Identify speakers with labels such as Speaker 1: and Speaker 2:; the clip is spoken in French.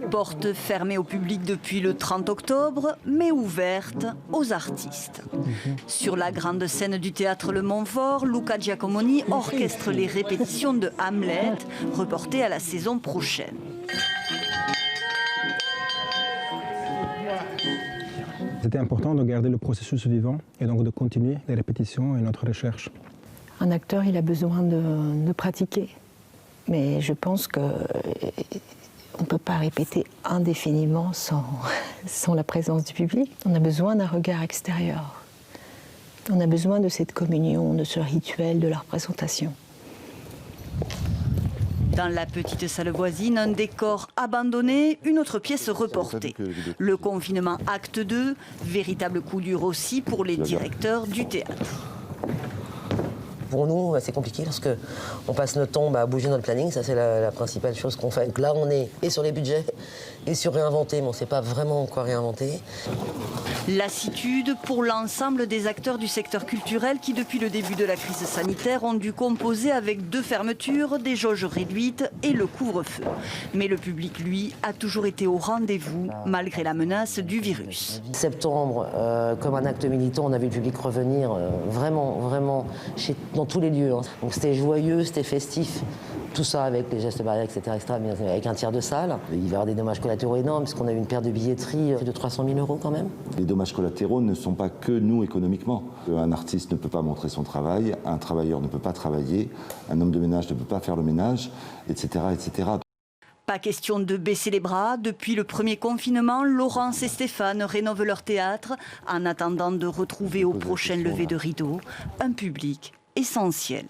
Speaker 1: Portes fermées au public depuis le 30 octobre, mais ouvertes aux artistes. Sur la grande scène du théâtre Le Montfort, Luca Giacomoni orchestre les répétitions de Hamlet, reportées à la saison prochaine.
Speaker 2: C'était important de garder le processus vivant et donc de continuer les répétitions et notre recherche.
Speaker 3: Un acteur, il a besoin de pratiquer, mais je pense qu'on ne peut pas répéter indéfiniment sans la présence du public. On a besoin d'un regard extérieur. On a besoin de cette communion, de ce rituel de la représentation.
Speaker 1: Dans la petite salle voisine, un décor abandonné, une autre pièce reportée. Le confinement acte 2, véritable coup dur aussi pour les directeurs du théâtre.
Speaker 4: Pour nous, c'est compliqué parce qu'on passe notre temps à bouger notre planning, ça c'est la principale chose qu'on fait. Donc là, on est et sur les budgets et sur réinventer, mais on ne sait pas vraiment quoi réinventer.
Speaker 1: Lassitude pour l'ensemble des acteurs du secteur culturel qui, depuis le début de la crise sanitaire, ont dû composer avec 2 fermetures, des jauges réduites et le couvre-feu. Mais le public, lui, a toujours été au rendez-vous, malgré la menace du virus.
Speaker 4: Septembre, comme un acte militant, on a vu le public revenir vraiment dans tous les lieux. Donc c'était joyeux, c'était festif. Tout ça avec les gestes barrières, etc., mais avec un tiers de salle. Il va y avoir des dommages collatéraux énormes, puisqu'on a eu une perte de billetterie de 300 000 € quand même.
Speaker 5: Les dommages collatéraux ne sont pas que nous économiquement. Un artiste ne peut pas montrer son travail, un travailleur ne peut pas travailler, un homme de ménage ne peut pas faire le ménage, etc., etc.
Speaker 1: Pas question de baisser les bras. Depuis le premier confinement, Laurence et Stéphane rénovent leur théâtre en attendant de retrouver au prochain lever de rideau un public essentiel.